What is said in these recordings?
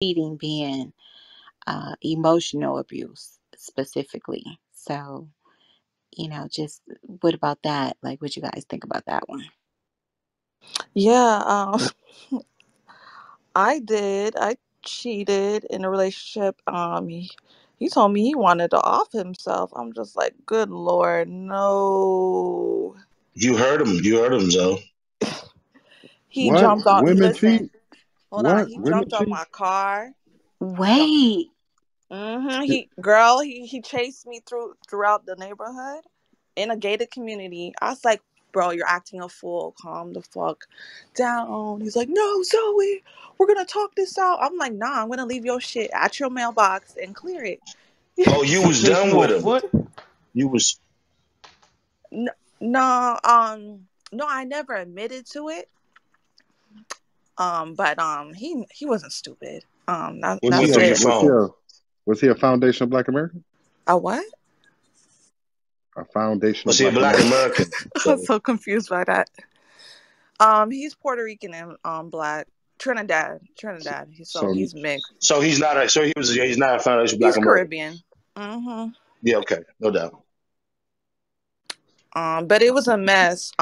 cheating being emotional abuse specifically. So, just what about that? Like, what you guys think about that one? Yeah, I did. I cheated in a relationship. He told me he wanted to off himself. I'm just like, good Lord, no. You heard him. You heard him, Zoe. He What? jumped on. Women cheat? Listen, hold on. What? He Women jumped on cheat? my car. Jumped. Wait, He chased me throughout the neighborhood in a gated community. I was like, bro, you're acting a fool. Calm the fuck down. He's like, no, Zoe, we're gonna talk this out. I'm like, nah, I'm gonna leave your shit at your mailbox and clear it. Oh, you He was chased done you on with him. foot? You was. No, no, no, I never admitted to it. But he wasn't stupid. He Was he went That's a through your it. was he phone. a was he a foundation of Black American? A what? A foundation of Was he a Black black American. American? I'm So, so confused by that. He's Puerto Rican and black. Trinidad. So So he's mixed. so he's not a. So he was. He's not a foundation black He's American. Caribbean. Mm-hmm. Yeah. Okay. No doubt. But it was a mess.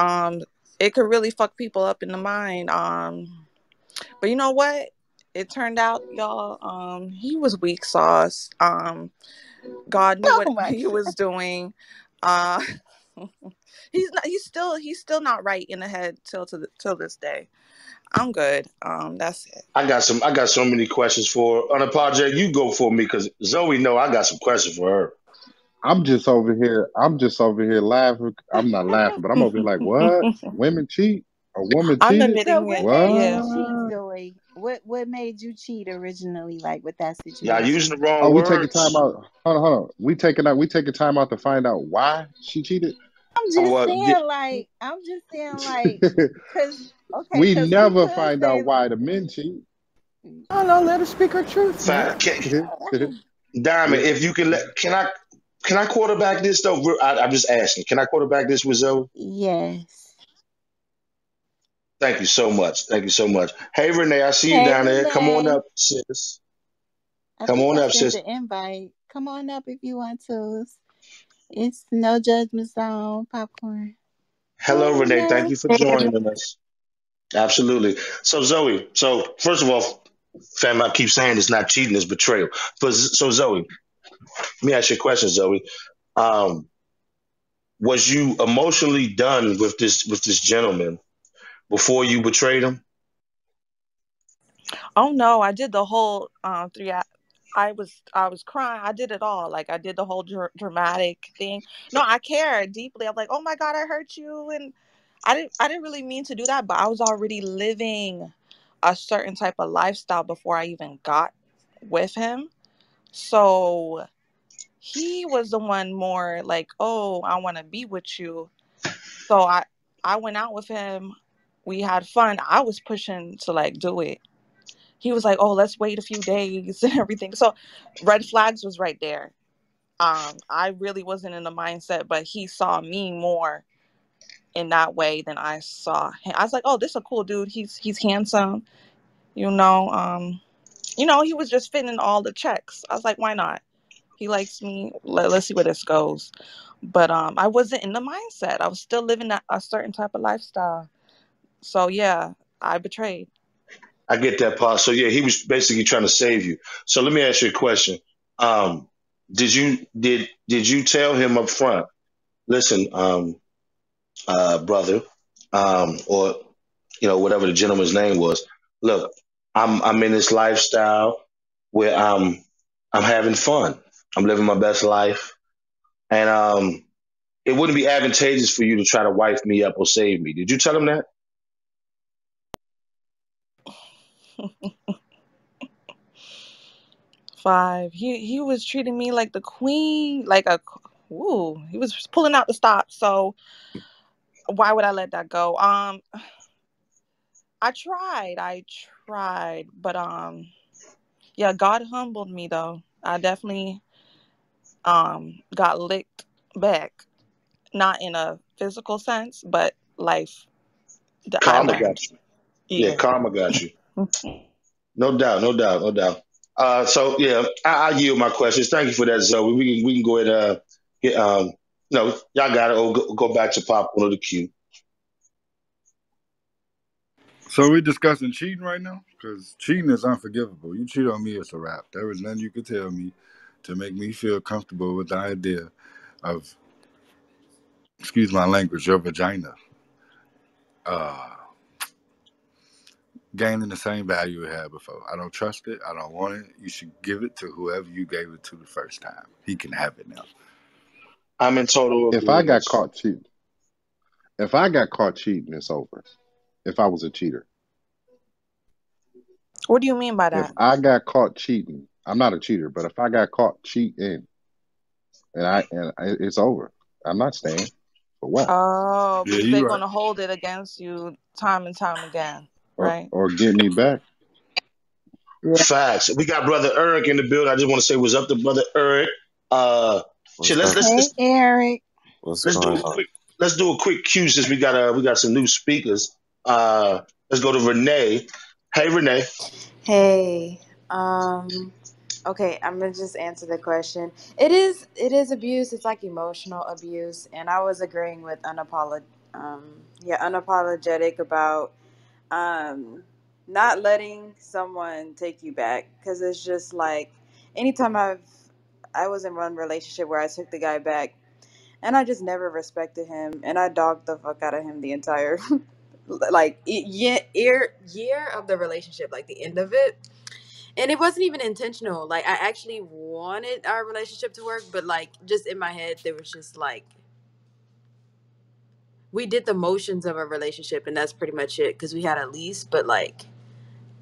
It could really fuck people up in the mind. But you know what? It turned out, y'all. He was weak sauce. God knew what so much. he was doing. Uh, he's not. He's still not right in the head till this day. I'm good. That's it. I got some. I got so many questions for unapologetic. You go for me because Zoe know I got some questions for her. I'm just over here laughing. I'm not laughing, but I'm over here like, what? Women cheat? A woman I'm cheated? So admitting what it. made you Yeah. cheat, What? Zoe? What made you cheat originally, like with that Y'all using situation? the wrong Oh, we taking time words. out. Hold on. We taking time out to find out why she cheated. I'm Oh, just well, saying, like, cause okay, We cause we never could find say, out why the men cheat. Oh no, let her speak her truth, man. fat. Diamond, Yeah. if you can let, can I quarterback this though? I'm just asking. Can I quarterback this with Zoe? yes. Thank you so much. Thank you so much. Hey, Renee, I see you Hey, down there. Come on Renee. up, sis. I Come think on I up, sent sis. the invite. Come on up if you want to. It's no judgment zone, popcorn. Hey, Hello, Renee. Thank Renee. you for Hey, joining us. Absolutely. So, Zoe, first of all, fam, I keep saying it's not cheating, it's betrayal. But so, Zoe, let me ask you a question, Zoe. Um, was you emotionally done with this gentleman before you betrayed him? oh no, I did the whole I was crying. I did it all. Like I did the whole dramatic thing. No, I cared deeply. I'm like, oh my god, I hurt you, and I didn't really mean to do that, but I was already living a certain type of lifestyle before I even got with him. So he was the one more like, oh, I want to be with you. So I went out with him. We had fun. I was pushing to like do it. He was like, "Oh, let's wait a few days and everything." So, red flags was right there. I really wasn't in the mindset, but he saw me more in that way than I saw him. I was like, "Oh, this is a cool dude. He's handsome, you know." He was just fitting all the checks. I was like, "Why not? He likes me. Let's see where this goes." But I wasn't in the mindset. I was still living a certain type of lifestyle. So yeah, I betrayed. I get that part. So yeah, he was basically trying to save you. So let me ask you a question. Um, did you tell him up front? Listen, brother, or whatever the gentleman's name was. Look, I'm in this lifestyle where I'm having fun. I'm living my best life, and it wouldn't be advantageous for you to try to wife me up or save me. Did you tell him that? 5. He was treating me like the queen, like a ooh. He was pulling out the stops. So why would I let that go? I tried, but yeah, God humbled me though. I definitely got licked back, not in a physical sense, but life that I Karma got learned. you. Yeah, Yeah. karma got you. No doubt, no doubt, no doubt. So yeah, I yield my questions. Thank you for that, Zoe. We can go ahead and get no, y'all got it. Or go back to popcorn or the queue. So we discussing cheating right now? Because cheating is unforgivable. You cheat on me, it's a wrap. There was nothing you could tell me to make me feel comfortable with the idea of, excuse my language, your vagina uh, gaining the same value it had before. I don't trust it. I don't want it. You should give it to whoever you gave it to the first time. He can have it now. I'm in total If I got agreement. caught cheating, if I got caught cheating, it's over. If I was a cheater, What do you mean by if that? I got caught cheating, I'm not a cheater, but if I got caught cheating, it's over. I'm not staying. For what? Oh, Yeah, because they're you right. gonna hold it against you time and time again, Or right? or get me back. Yeah. Facts. We got brother Eric in the building. I just want to say what's up to brother Eric. Uh, shit. What's Let's up? let's Hey, let's, Eric. What's let's do going a on? quick. Let's do a quick cue since we got some new speakers. Let's go to Renee. Hey, Renee. Hey, okay, I'm gonna just answer the question. It is abuse. It's like emotional abuse, and I was agreeing with unapologetic about um, not letting someone take you back because it's just like anytime I was in one relationship where I took the guy back, and I just never respected him, and I dogged the fuck out of him the entire like year of the relationship, like the end of it. And it wasn't even intentional. Like I actually wanted our relationship to work, but like just in my head there was just like we did the motions of a relationship and that's pretty much it because we had a lease, but like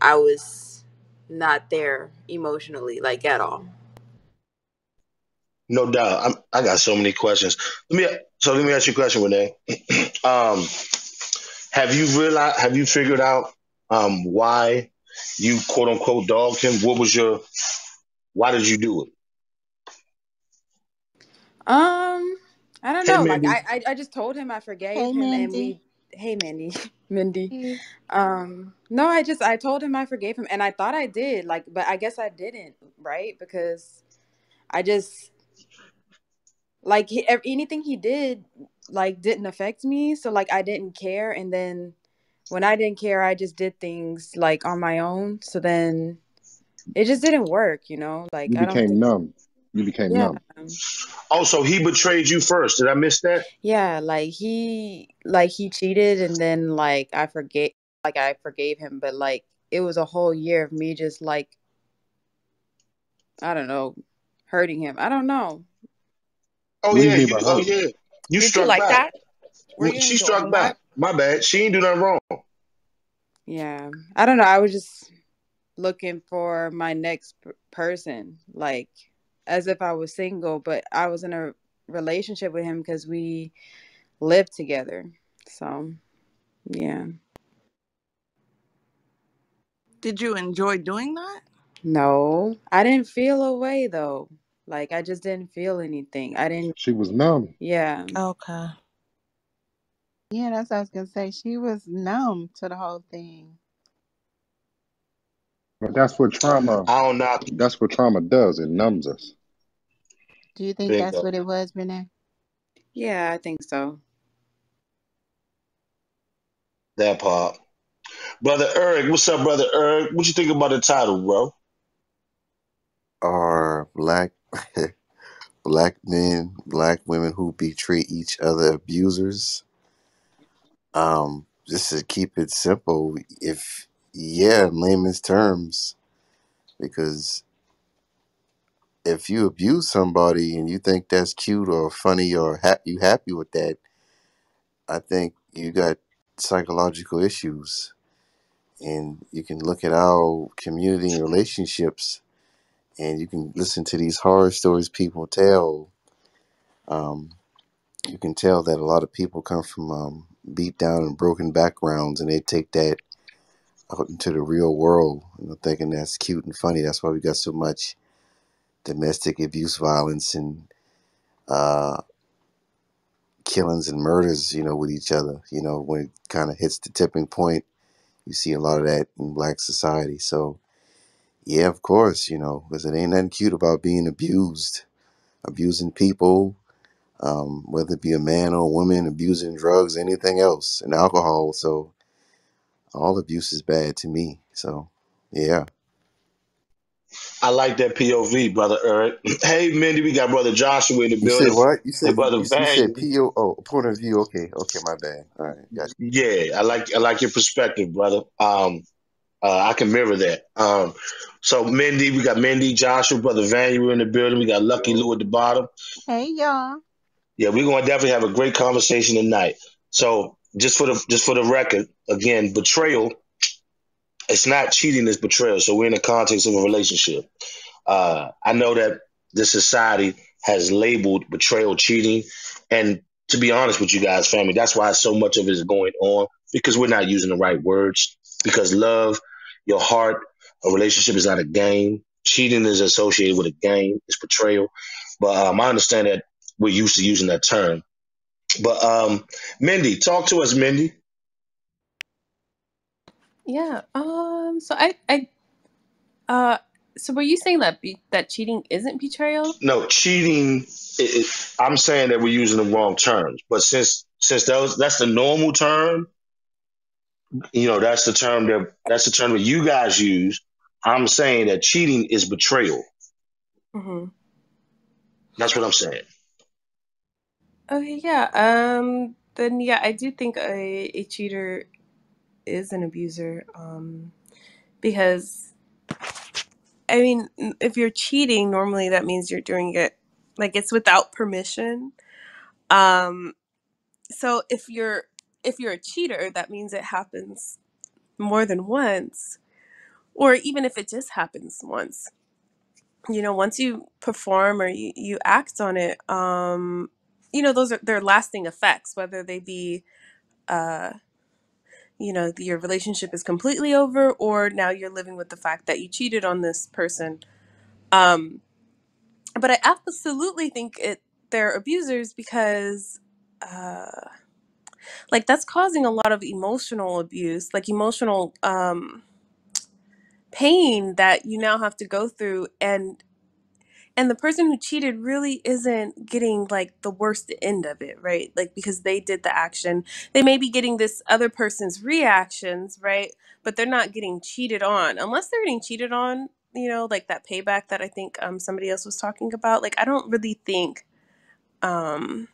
I was not there emotionally like at all. No doubt. I got so many questions. Let me ask you a question, Renee. um, have you realized? Have you figured out why you quote unquote dogged him? What was your? Why did you do it? Um, I don't Hey, know. Like Mindy. I just told him I forgave Hey, him and Mindy. we hey Mindy. Mindy. Hey. No, I told him I forgave him and I thought I did, like, but I guess I didn't, right? Because I just like anything he did like didn't affect me, so like I didn't care, and then when I didn't care I just did things like on my own, so then it just didn't work, like You I don't became think. numb. You became Yeah. numb. Also, he betrayed you first. Did I miss that? Yeah, like he cheated and then I forgave him, but like it was a whole year of me just like I don't know, hurting him. I don't know. Oh What do you yeah, mean by oh hurt? yeah. You Did you struck like back. that? Were you She enjoying struck that? back. My bad. She ain't do nothing wrong. Yeah. I don't know. I was just looking for my next person, like as if I was single, but I was in a relationship with him because we lived together. So, yeah. Did you enjoy doing that? No, I didn't feel a way though. Like I just didn't feel anything. I didn't, She was numb. yeah. Okay. Yeah, that's what I was gonna say. She was numb to the whole thing. But that's what trauma. I don't knock That's what trauma does. It numbs us. Do you think that's bingo. what it was, Renee? Yeah, I think so. That part. Brother Eric, what's up, brother Eric? What you think about the title, bro? Are black men, black women who betray each other abusers? Just to keep it simple, if yeah, in layman's terms, because if you abuse somebody and you think that's cute or funny or you happy with that, I think you got psychological issues. And you can look at our community and relationships, and you can listen to these horror stories people tell. Um, you can tell that a lot of people come from beat down and broken backgrounds, and they take that out into the real world, thinking that's cute and funny. That's why we got so much domestic abuse violence and uh, killings and murders, with each other. When it kind of hits the tipping point, you see a lot of that in black society. So, Yeah, of course, because it ain't nothing cute about being abused, abusing people, whether it be a man or a woman, abusing drugs, anything else, and alcohol. So all abuse is bad to me. So, yeah. I like that POV, brother Eric. Hey, Mindy, we got brother Joshua in the You said building. what? And brother You said Van. PO. Oh, point of view. Okay, my bad. All right, gotcha. Yeah, I like your perspective, brother. I can mirror that. So Mindy, we got Mindy, Joshua, brother Van, you in the building. We got Lucky Lou at the bottom. Hey, y'all. Yeah, we're gonna definitely have a great conversation tonight. So just for the record, again, betrayal. It's not cheating; it's betrayal. So we're in the context of a relationship. I know that this society has labeled betrayal cheating, and to be honest with you guys, family, that's why so much of it is going on because we're not using the right words. Because love, your heart, a relationship is not a game. Cheating is associated with a game. It's betrayal. But I understand that we're used to using that term. But Mindy, talk to us, Mindy. Yeah. So were you saying that that cheating isn't betrayal? No, cheating. I'm saying that we're using the wrong terms, but since that's the normal term, that's the term that you guys use. I'm saying that cheating is betrayal. Mm-hmm. That's what I'm saying. Okay. Yeah. Then yeah, I do think a cheater is an abuser. Because I mean, if you're cheating, normally that means you're doing it like it's without permission. Um. So if you're a cheater, that means it happens more than once, or even if it just happens once. Once you perform or you act on it, those are their lasting effects, whether they be, uh, your relationship is completely over, or now you're living with the fact that you cheated on this person. Um, but I absolutely think they're abusers because, uh, like that's causing a lot of emotional abuse, like emotional, pain that you now have to go through, and the person who cheated really isn't getting like the worst end of it, right? Like because they did the action, they may be getting this other person's reactions, right? But they're not getting cheated on unless they're getting cheated on, like that payback that I think somebody else was talking about. Like I don't really think um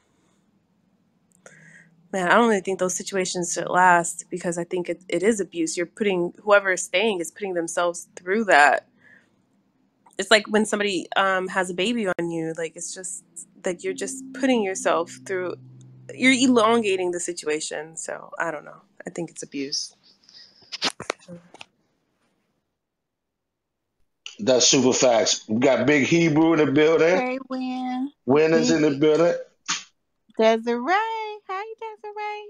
man, I don't really think those situations should last because I think it is abuse. You're putting whoever is staying is putting themselves through that. It's like when somebody has a baby on you, like it's just like you're just putting yourself through, you're elongating the situation. So I don't know, I think it's abuse. That's super facts. We got Big Hebrew in the building. Hey, Win. Winners Big in the building. Desiree. Hi, Desiree.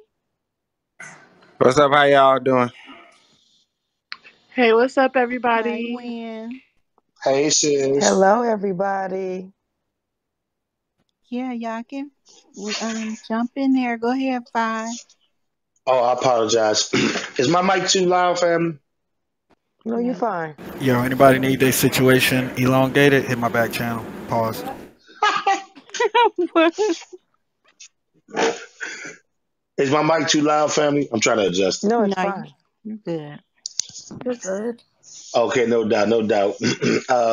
What's up? How y'all doing? Hey, what's up, Hi, everybody? Win. Hey, sis. Hello, everybody. Yeah, y'all can jump in there. Go ahead, Fi. Oh, I apologize. Is my mic too loud, family? No, you're fine. Yo, anybody need their situation elongated? Hit my back channel. Pause. Is my mic too loud, family? I'm trying to adjust it. No, it's No, fine. you're good. You're good. Okay, no doubt, no doubt.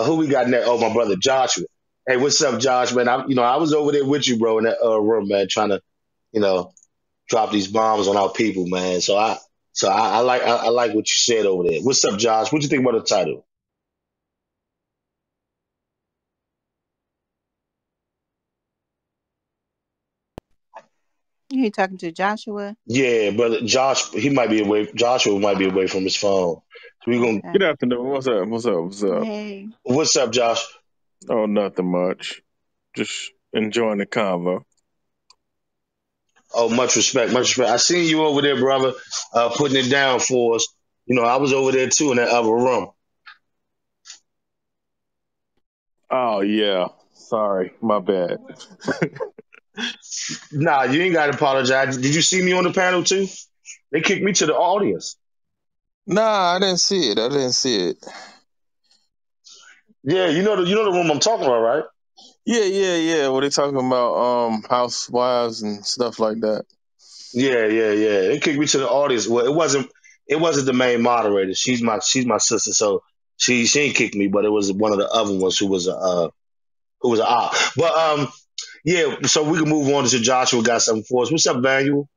Who we got next? Oh, my brother Joshua. Hey, what's up, Josh? Man, I was over there with you, bro, in that room, man, trying to, you know, drop these bombs on our people, man. I like what you said over there. What's up, Josh? What you think about the title? You talking to Joshua? Yeah, brother Josh, he might be away. Joshua might be away from his phone. So we gonna. Okay. Good afternoon. What's up? What's up? What's up? Hey. What's up, Josh? Oh, nothing much. Just enjoying the convo. Oh, much respect, much respect. I seen you over there, brother, putting it down for us. I was over there too in that other room. Oh yeah. Sorry, my bad. Nah, you ain't got to apologize. Did you see me on the panel too? They kicked me to the audience. Nah, I didn't see it. Yeah, you know the room I'm talking about, right? Yeah. What they talking about? Housewives and stuff like that. Yeah. It kicked me to the audience. Well, it wasn't the main moderator. She's my sister, so she ain't kicked me, but it was one of the other ones who was a op. But yeah, so we can move on to Joshua got something for us. What's up, Manuel?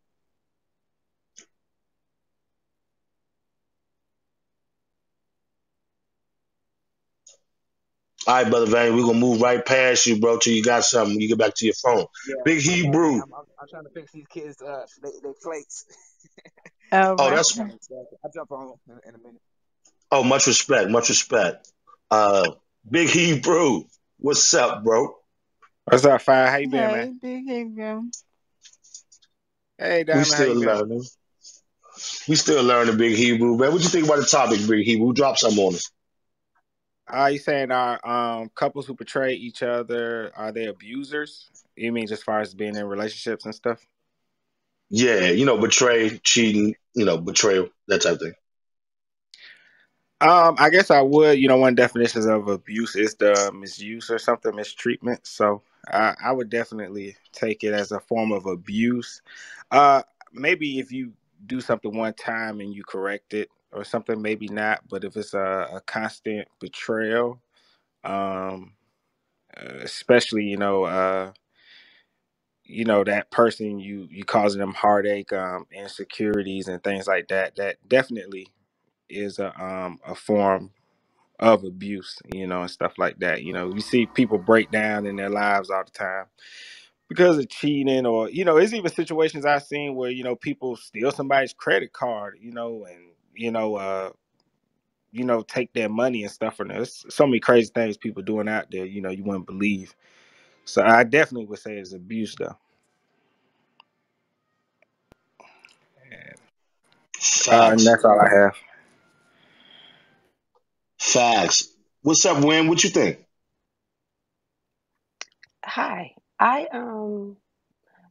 All right, brother Van, we're gonna move right past you, bro, till you got something. You get back to your phone. Yeah, Big my bad, man. Hebrew. I'm trying to fix these kids. They plates. All Oh, right. that's I'll jump on in a minute. oh, much respect, much respect. Big Hebrew, what's up, bro? What's up, Fire? How you been, man? Hey, Big Hebrew. Hey, We Diamond. How still you been? learning. We still learning, Big Hebrew, man. What you think about the topic, Big Hebrew? Drop something on us. You saying are couples who betray each other, are they abusers? You mean just as far as being in relationships and stuff? Yeah, betray, cheating, betrayal, that type of thing. I guess I would. One definition of abuse is the misuse or something, mistreatment. So I would definitely take it as a form of abuse. Maybe if you do something one time and you correct it or something, maybe not. But if it's a constant betrayal, um, especially that person you causing them heartache, insecurities and things like that. That definitely is a form of abuse, and stuff like that. You see people break down in their lives all the time because of cheating, or it's even situations I've seen where people steal somebody's credit card, and take their money and stuff from them. There's so many crazy things people doing out there, you wouldn't believe. So I definitely would say it's abuse, though. And Facts. that's all I have. Facts. What's up, Win? What you think? Hi. I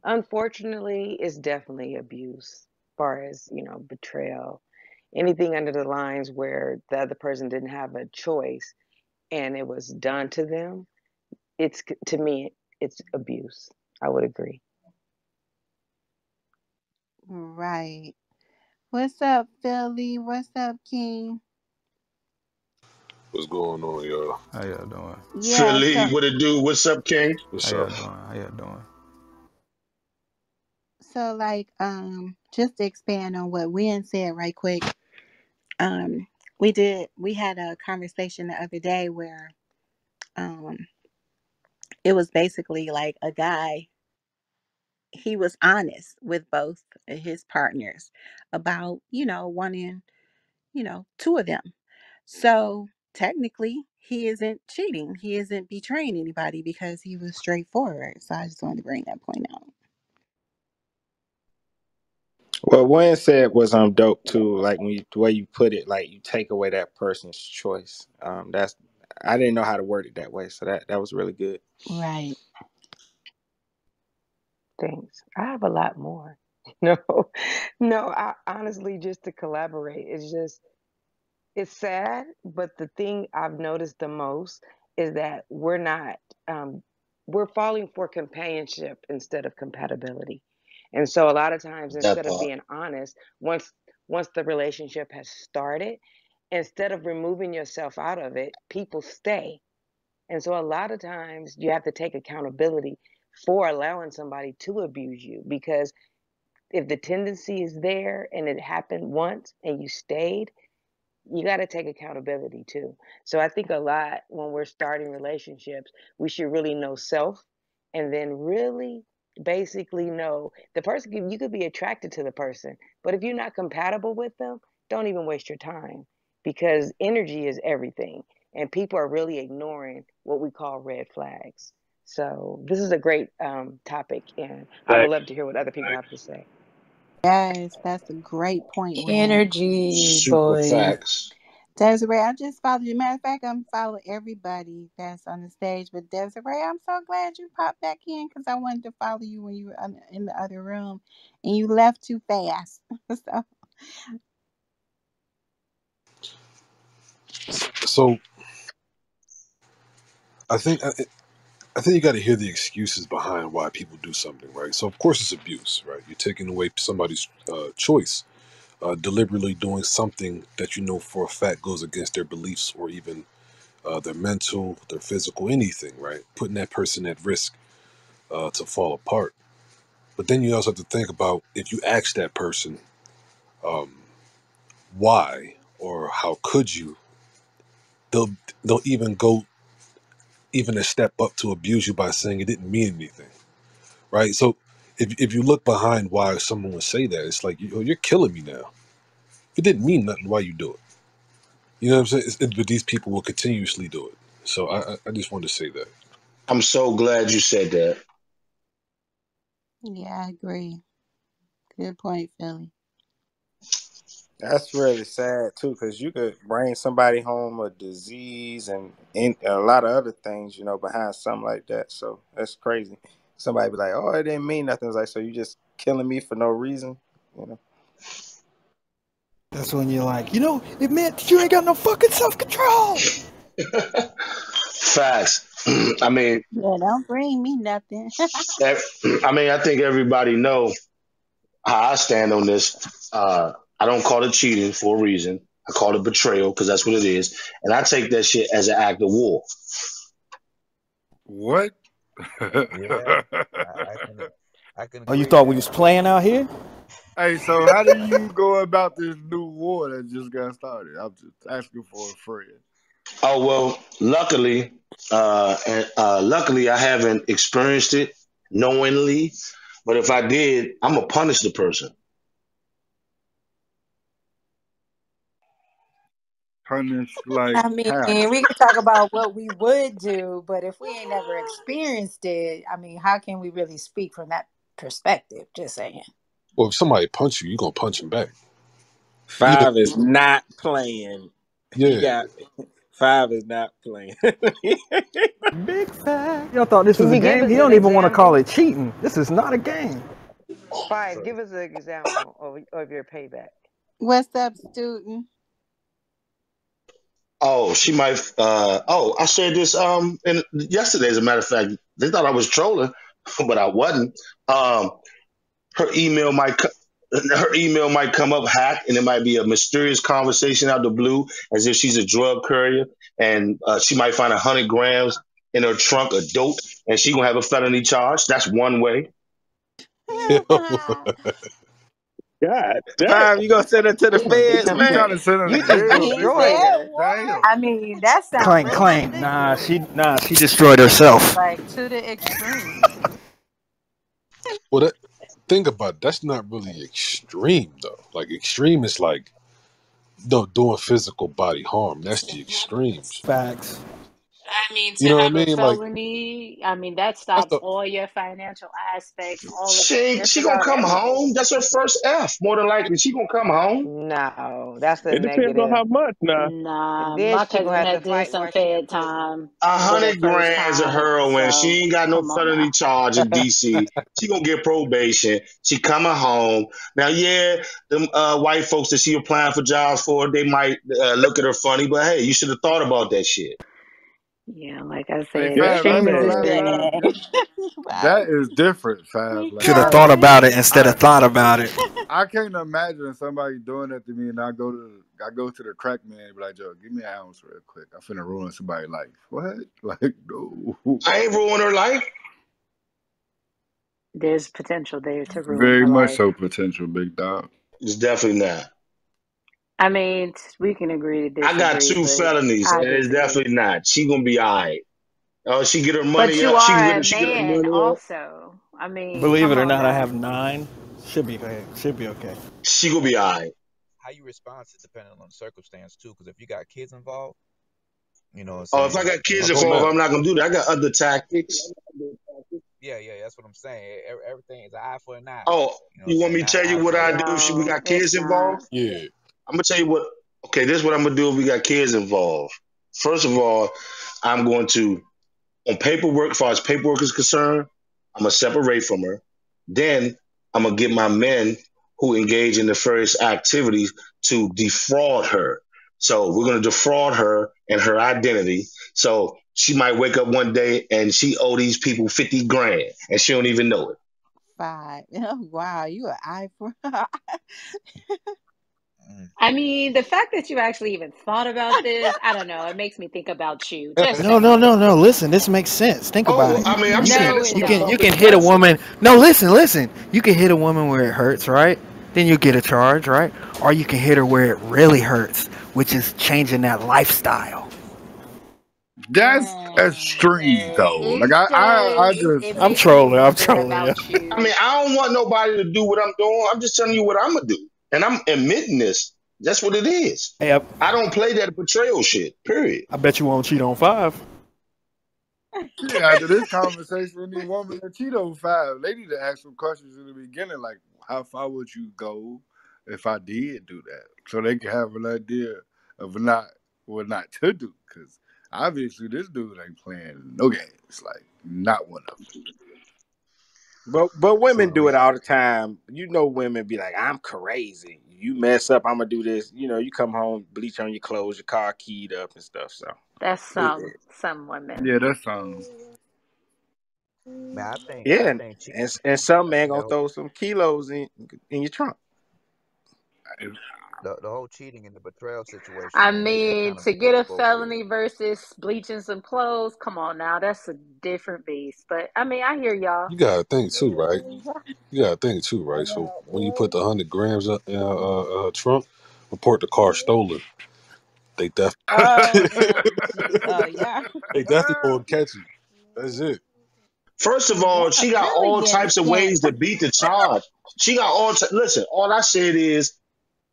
unfortunately it's definitely abuse as far as, betrayal. Anything under the lines where the other person didn't have a choice and it was done to them, to me it's abuse. I would agree. Right. What's up, Philly? What's up, King? What's going on, y'all? How y'all doing? Yeah, Philly, so what it do? What's up, King? What's How up? y'all doing? How y'all doing? like just to expand on what Wynn said right quick. Um we had a conversation the other day where um it was basically like a guy, he was honest with both of his partners about, wanting, two of them. So technically, he isn't cheating. He isn't betraying anybody because he was straightforward. So I just wanted to bring that point out. What Wayne said was dope too. Like when the way you put it, like you take away that person's choice. That's I didn't know how to word it that way, so that was really good. Right. Thanks. I have a lot more. No, no, I honestly just to collaborate. It's sad, but the thing I've noticed the most is that um, we're falling for companionship instead of compatibility. And so a lot of times, That instead of part. being honest, once the relationship has started, instead of removing yourself out of it, people stay. And so a lot of times you have to take accountability for allowing somebody to abuse you, because if the tendency is there and it happened once and you stayed, you got to take accountability too. So I think a lot when we're starting relationships, we should really know self, and then really basically know the person. You could be attracted to the person, but if you're not compatible with them, don't even waste your time, because energy is everything. And people are really ignoring what we call red flags. So this is a great topic, and I would Thanks. love to hear what other people have to say. Yes, that's a great point, Wynn. Energy, Super boy. facts. Desiree, I just followed you. Matter of fact, I'm following everybody that's on the stage. But Desiree, I'm so glad you popped back in because I wanted to follow you when you were in the other room, and you left too fast. So So I think you got to hear the excuses behind why people do something, right? So of course it's abuse, right? You're taking away somebody's choice, deliberately doing something that you know for a fact goes against their beliefs or even their mental, their physical, anything, right? Putting that person at risk to fall apart. But then you also have to think about if you ask that person um, why or how could you, they'll even go even a step up to abuse you by saying it didn't mean anything, right? So if you look behind why someone would say that, it's like you're killing me now. If it didn't mean nothing, why you do it? You know what I'm saying? But these people will continuously do it. So I just wanted to say that. I'm so glad you said that. Yeah, I agree. Good point, Philly. That's really sad too, because you could bring somebody home a disease and a lot of other things, behind something like that. So that's crazy. Somebody be like, "Oh, it didn't mean nothing." It's like, so you just killing me for no reason, That's when you're like, it meant that you ain't got no fucking self-control. Facts. I mean, Yeah, don't bring me nothing. I think everybody know how I stand on this. I don't call it cheating for a reason. I call it betrayal because that's what it is, and I take that shit as an act of war. What? Yeah, I can Oh, you agree with thought we that. was playing out here? Hey, so how do you go about this new war that just got started? I'm just asking for a friend. Oh well, luckily, luckily I haven't experienced it knowingly, but if I did, I'm gonna punish the person. Punish like I mean, how? we can talk about what we would do, but if we ain't never experienced it, I mean, how can we really speak from that perspective? Just saying. Well, if somebody punch you, you're gonna punch him back. Five is not playing. He Yeah. got 5 is not playing. Big fact. Y'all thought this Can was a you give game? us He an don't even want to call example? it cheating. This is not a game. Five, give us an example of your payback. What's up, student? Oh, she might. I said this yesterday. As a matter of fact, they thought I was trolling, but I wasn't. Her email might her email might come up hacked, and it might be a mysterious conversation out of the blue, as if she's a drug courier, and she might find 100 grams in her trunk of dope, and she gonna have a felony charge. That's one way. God damn. 5, you gonna send her to the feds, You man? trying to send her You to just jail, He big destroyed said dog? her. what? I Damn. mean, that sounds Clank, really clank. ridiculous. She destroyed herself. Like to the extreme. Well, think about it. That's not really extreme though. Like extreme is like doing physical body harm. That's the extremes. Facts. I mean, You to know what have I a mean? Like felony, I mean, that that's stops the all your financial aspects, all of it, She just she gonna about come everything. home. That's her first F. More than likely, she gonna come home. No, that's a It depends on negative. how much now. Nah, And then my she gonna cousin have to had did fight some while she in Fed prison. time A with her hundred first grams of time, heroin. so She ain't got no come on felony now. charge in DC. She gonna get probation. She coming home. Now, yeah, them white folks that she applying for jobs for, they might look at her funny, but hey, you should have thought about that shit. Yeah, like I Hey, said, Yeah, Fab, I that's ain't extreme gonna is it. lie, Yeah. Fab. extreme. That is different, Fab. We Like Should have got thought about it it. instead of thought about it. I can't imagine somebody doing that to me, and I go to the crack man and be like, "Yo, give me an ounce real quick. I'm finna ruin somebody's life." What? Like, no. I ain't ruin her life. There's potential there to ruin Very her much life. so potential, big dog. It's definitely not. I mean, we can agree to I got disagree, 2 felonies, I and it's disagree. definitely not. She gonna be all right. She get her But money you up. are a She get her man, money up. also. I mean, Believe come it or on not, I now. have 9. Should be okay. Should be okay. She gonna be all right. How you respond is depending on the circumstance too. Because if you got kids involved, you know what I'm Oh, if I saying. got kids Oh involved, no. I'm not gonna do that. I got other tactics. Yeah, that's what I'm saying. Everything is an eye for an eye. Oh, You know what I'm you want saying? me to Not tell you eye what for I an do eye. if we No, got it's kids involved? not. Yeah. I'm gonna tell you what. Okay, this is what I'm gonna do if we got kids involved. First of all, I'm going to on paperwork, as far as paperwork is concerned, I'm gonna separate from her. Then I'm gonna get my men who engage in nefarious activities to defraud her. So we're gonna defraud her and her identity. So she might wake up one day and she owe these people 50 grand and she don't even know it. 5. Oh, wow, you an eye for. I mean, the fact that you actually even thought about this, I don't know. It makes me think about you. Just No, saying. Listen, this makes sense. Think about Oh, it. I mean, I'm You saying can No, this it from you a can you don't. can public hit a person. woman. No, listen. You can hit a woman where it hurts, right? Then you get a charge, right? Or you can hit her where it really hurts, which is changing that lifestyle. That's extreme though. Like I just It I'm makes me trolling. I'm wonder trolling. about I mean, you. I don't want nobody to do what I'm doing. I'm just telling you what I'm gonna do, and I'm admitting this. That's what it is. Hey, I don't play that betrayal shit. Period. I bet you won't cheat on 5. yeah, after this conversation, any woman that cheat on 5, they need to ask some questions in the beginning, like how far would you go if I did do that, so they can have an idea of what not to do. Because obviously this dude ain't playing no games, like not one of them. But women do So it all the time. You know, women be like, "I'm crazy. You mess up, I'm gonna do this." You know, you come home, bleach on your clothes, your car keyed up and stuff. So, That's it, some women. yeah, that's Man, I yeah, think cheating. and some man The gonna whole, throw some kilos in your trunk. the whole cheating and the betrayal situation, I man, it mean, kind of to get goes a both ways. felony versus bleaching some clothes, come on now, that's a different beast. But I mean, I hear y'all. You gotta think too, right? You gotta think too, right? So when you put the 100 grams in a trunk, report the car stolen. They Oh, definitely oh, yeah. they definitely gonna catch you. That's it. First of all, Y'all she got really all getting types of scared. ways to beat the charge. She got listen. All I said is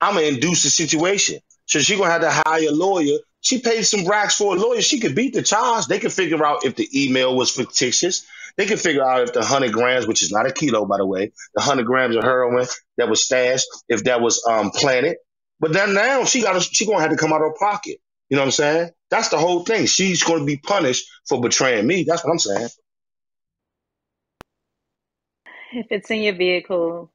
I'm gonna induce the situation. So she gonna have to hire a lawyer. She paid some racks for a lawyer. She could beat the charge. They could figure out if the email was fictitious. They could figure out if the 100 grams, which is not a kilo, by the way, the 100 grams of heroin that was stashed, if that was planted. But then now she gonna have to come out of her pocket. You know what I'm saying? That's the whole thing. She's gonna be punished for betraying me. That's what I'm saying. If it's in your vehicle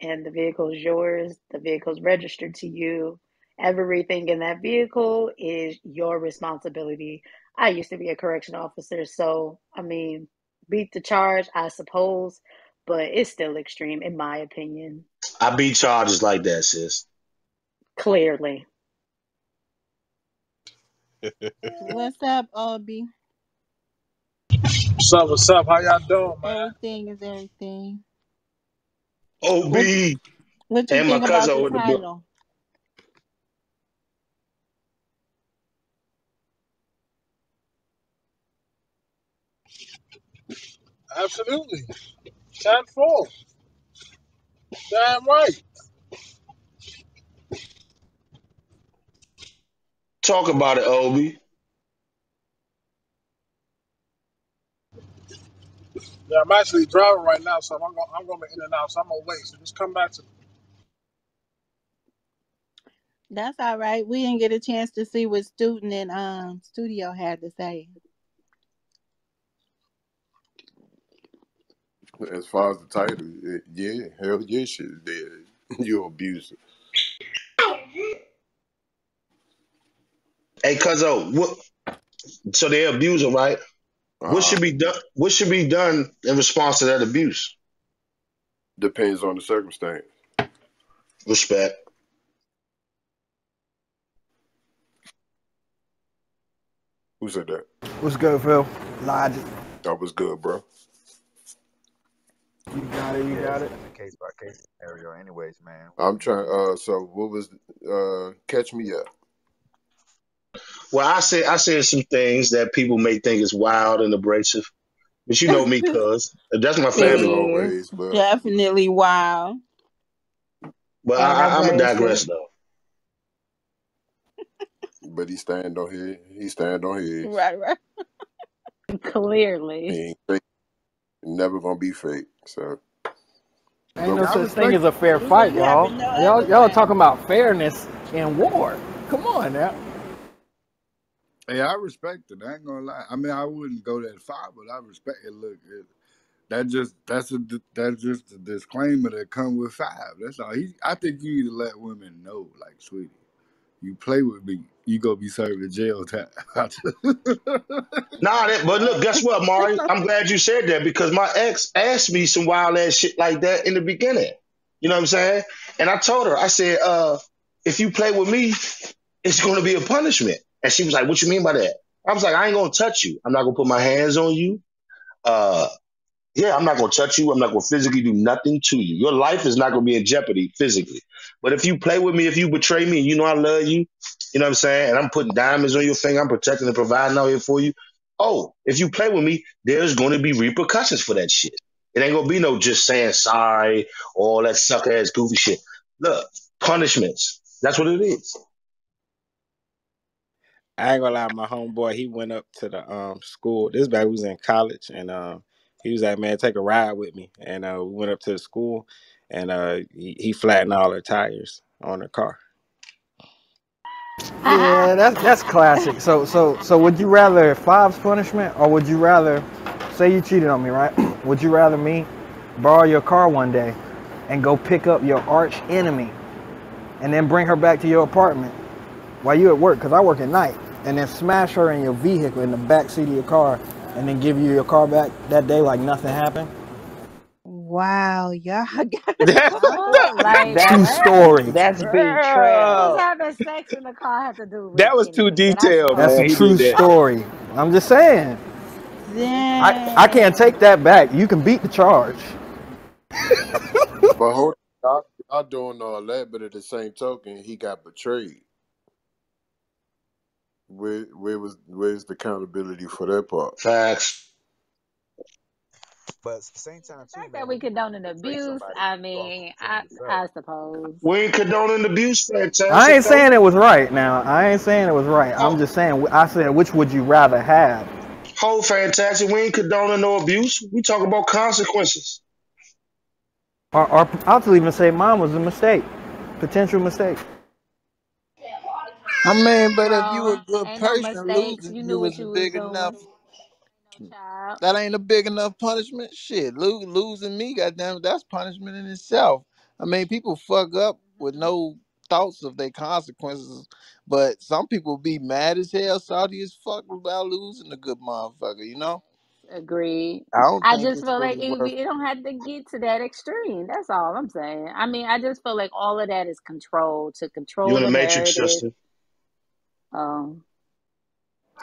and the vehicle is yours, the vehicle's registered to you, everything in that vehicle is your responsibility. I used to be a correction officer, so I mean, beat the charge, I suppose, but it's still extreme in my opinion. I beat charges like that, sis. Clearly. What's up, Obi? What's up? What's up? How y'all doing, man? Everything is everything. OB What What you and my think about cousin the over the book. title? Absolutely. 10-4. Damn right. Talk about it, Obi. Yeah, I'm actually driving right now, so I'm going to be in and out, so I'm going to wait. So just come back to me. That's all right. We didn't get a chance to see what student and studio had to say. As far as the title, yeah, hell yeah, shit is dead. You're an abuser. Hey, cuzzo, what? So they abuse her, right? What Uh, should be done? What should be done in response to that abuse? depends on the circumstance. Respect. Who said that? What's good, Phil? Logic. That was good, bro. You got it. You Yeah, got it's, it. it's a case by case scenario, anyways, man. I'm trying. So what was? Catch me up. Well, I said some things that people may think is wild and abrasive, but you know me, cuz that's my As family. always, It's but definitely wild But and I'm gonna abrasive. digress though. he stand on his. He stand on his. Right, right. Clearly. He ain't fake. Never gonna be fake. So, Ain't but no I such thing respect. as a fair We fight, wouldn't have y'all. it no other Y'all way. talking about fairness in war. Come on now. Hey, I respect it. I ain't gonna lie. I mean, I wouldn't go that far, but I respect it. Look, that's just a disclaimer that come with 5. That's all. I think you need to let women know, like, sweetie, you play with me, you gonna be serving jail time. Nah, but look, guess what, Mari? I'm glad you said that because my ex asked me some wild ass shit like that in the beginning. You know what I'm saying? And I told her, I said, if you play with me, it's gonna be a punishment. And she was like, what you mean by that? I was like, I ain't gonna touch you. I'm not gonna put my hands on you. Uh, yeah, I'm not gonna touch you. I'm not gonna physically do nothing to you. Your life is not gonna be in jeopardy physically. But if you play with me, if you betray me, and you know I love you, you know what I'm saying, and I'm putting diamonds on your finger, I'm protecting and providing out here for you. Oh, if you play with me, there's gonna be repercussions for that shit. It ain't gonna be no just saying sorry, all that sucker ass goofy shit. Look, punishments. That's what it is. I ain't gonna lie, my homeboy, he went up to the school. This baby was in college, and he was like, "Man, take a ride with me." And we went up to the school, and he flattened all her tires on her car. Yeah, that's classic. So would you rather Five's punishment, or would you rather, say you cheated on me, right? Would you rather me borrow your car one day and go pick up your arch enemy and then bring her back to your apartment while you at work, because I work at night, and then smash her in your vehicle in the back seat of your car and then give you your car back that day like nothing happened? Wow, y'all got Oh, like True what? story. That's What does betrayal. having sex in the car have to do with That was too anything? But I detailed, That's suppose. a man. He true did that. story. I'm just saying. I can't take that back. You can beat the charge. But hold on, y'all doing all that, but at the same token, he got betrayed. Where's the accountability for that part? Facts. But at the same time The too, fact that man, we when you condone an betray abuse, somebody, I you also mean, betray yourself. I suppose. We ain't condoning abuse, I fantastic ain't though. saying it was right now. I ain't saying it was right. I'm Oh, just saying, I said, which would you rather have? whole fantastic. We ain't condoning no abuse. We talk about consequences. Or I'll even say mine was a mistake. Potential mistake. I mean, but if you a Wrong. good Ain't no person, mistakes. losing You knew you what is a you was big doing. enough. No child. That ain't a big enough punishment. Shit, losing me, goddamn, that's punishment in itself. I mean, people fuck up with no thoughts of their consequences, but some people be mad as hell, salty as fuck about losing a good motherfucker. You know, Agreed. I don't I think just it's feel like really worth. it don't have to get to that extreme. That's all I'm saying. I mean, I just feel like all of that is control to You control in the the matrix, narrative. sister. Um,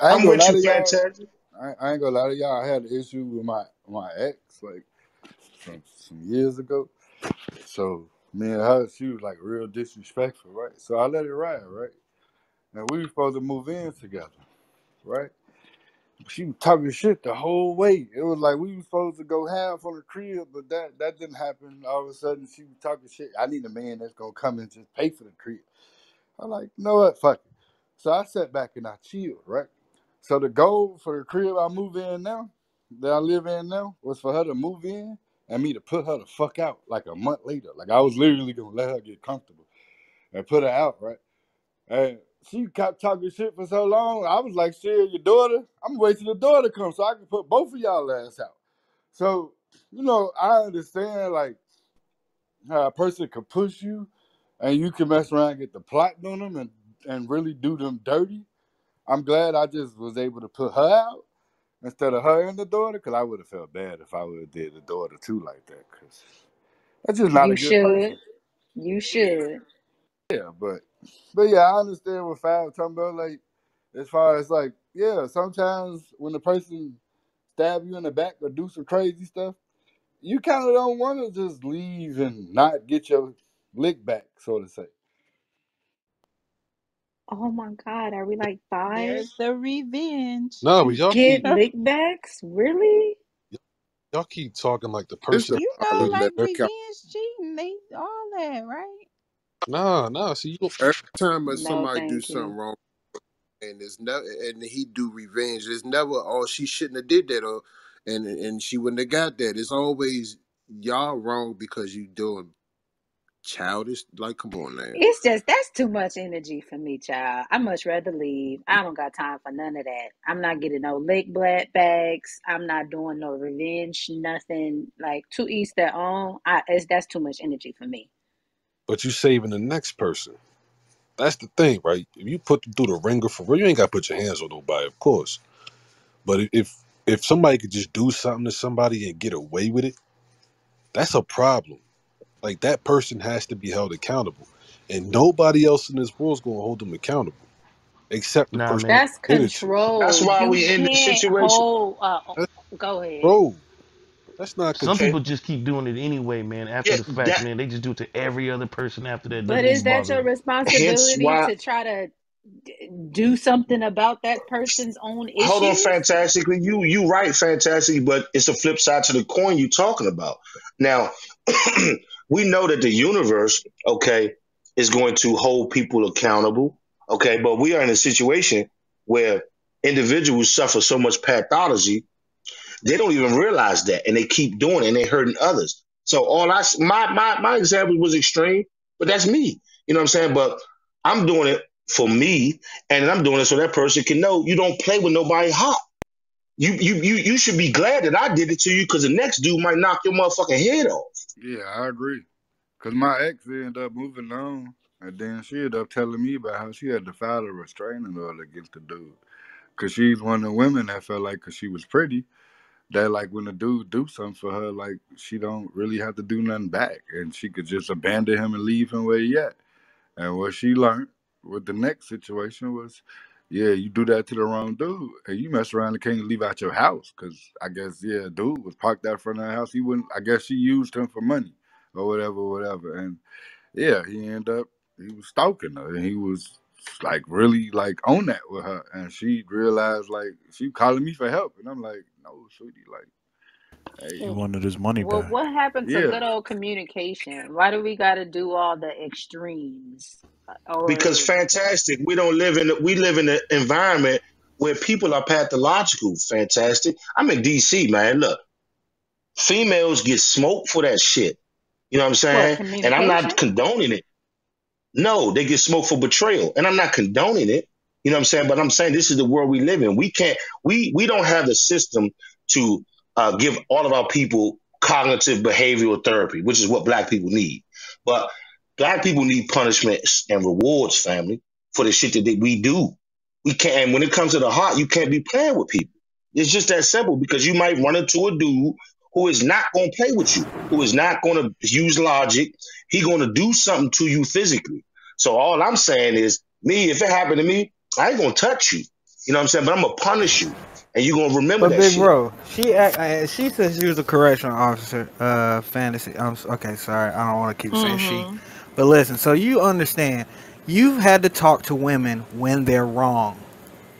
I ain't I'm gonna with lie you, to y'all. fantastic. I ain't gonna lie to y'all. I had an issue with my ex like some years ago. So me and her, she was like real disrespectful, right? So I let it ride, right? Now we were supposed to move in together, right? She was talking shit the whole way. It was like we were supposed to go half on the crib, but that didn't happen. All of a sudden, she was talking shit. I need a man that's gonna come and just pay for the crib. I'm like, you know what? Fuck it. So I sat back and I chilled, right? So the goal for the crib I move in now, that I live in now, was for her to move in and me to put her the fuck out like a month later. Like I was literally gonna let her get comfortable and put her out, right? And she kept talking shit for so long. I was like, shit, your daughter, I'm waiting till the daughter comes so I can put both of y'all ass out. So, I understand like how a person can push you and you can mess around and get the plotting on them and really do them dirty. I'm glad I just was able to put her out instead of her and the daughter, because I would have felt bad if I would have did the daughter too like that, because that's just not a you good person. should. You should. Yeah, but yeah, I understand what Fab talking about. Like, as far as like, yeah, sometimes when the person stab you in the back or do some crazy stuff, you kind of don't want to just leave and not get your lick back, so to say. Oh my God, are we like five? There's the revenge. No, but y'all Get keep lickbacks? Really? y'all keep talking like the It's person the You know, problem didn't. like that revenge cheating, they all that, right? Nah. See, you every time that No, somebody do thank something you. wrong and it's never and he do revenge, it's never she shouldn't have did that or and she wouldn't have got that. It's always y'all wrong because you doing childish. Like, come on now. It's just that's too much energy for me, child. I much rather leave. I don't got time for none of that. I'm not getting no lick black bags. I'm not doing no revenge, nothing. Like to each their own. That's too much energy for me. but you saving the next person. That's the thing, right? If you put them through the ringer for real, you ain't got to put your hands on nobody, of course. But if somebody could just do something to somebody and get away with it, that's a problem. Like that person has to be held accountable, and nobody else in this world's gonna hold them accountable except the Nah, person man. That's they did it to. That's control. why You we in this can't situation. hold. That's, Go ahead. bro, that's not Some control. Okay. people just keep doing it anyway, man. After Yeah, the fact, that man, they just do it to every other person after that. But Doesn't is even that bother your them. hence responsibility why to try to do something about that person's own hold on, issues? fantastically. You right, fantastic, but it's the flip side to the coin you talking about. Now, we know that the universe, okay, is going to hold people accountable, okay, but we are in a situation where individuals suffer so much pathology they don't even realize that, and they keep doing it, and they're hurting others. So my example was extreme, but that's me. You know what I'm saying? But I'm doing it for me, and I'm doing it so that person can know you don't play with nobody hot. You should be glad that I did it to you because the next dude might knock your motherfucking head off. Yeah, I agree. Cause my ex ended up moving on, and then she ended up telling me about how she had to file a restraining order against the dude. Cause she's one of the women that felt like, cause she was pretty, that like when a dude do something for her, like she don't really have to do nothing back, and she could just abandon him and leave him where he at. And what she learned with the next situation was, yeah, you do that to the wrong dude, and you mess around and can't leave out your house. Cause I guess yeah, dude was parked out front of the house. He wouldn't. I guess she used him for money or whatever, whatever. And yeah, he was stalking her, and he was like really like on that with her, and she realized like she calling me for help, and I'm like, no, sweetie, like, He hey, wanted his money Well, back. what happened to yeah, good old communication? Why do we got to do all the extremes? Because Or fantastic, we live in an environment where people are pathological. Fantastic. I'm in DC, man. Look, females get smoked for that shit. You know what I'm what, saying? And I'm communication? not condoning it. No, they get smoked for betrayal. And I'm not condoning it. You know what I'm saying? But I'm saying this is the world we live in. We can't, we don't have the system to give all of our people cognitive behavioral therapy, which is what black people need. But black people need punishments and rewards, family, for the shit that we do. We can't, and when it comes to the heart, you can't be playing with people. It's just that simple because you might run into a dude who is not going to play with you, who is not going to use logic. He's going to do something to you physically. So all I'm saying is, me, if it happened to me, I ain't going to touch you. You know what I'm saying? But I'm going to punish you. And you're going to remember But that big shit. bro, she said she was a correctional officer. Fantasy. Okay, sorry, I don't want to keep saying she. Mm-hmm. But listen, so you understand, you've had to talk to women when they're wrong,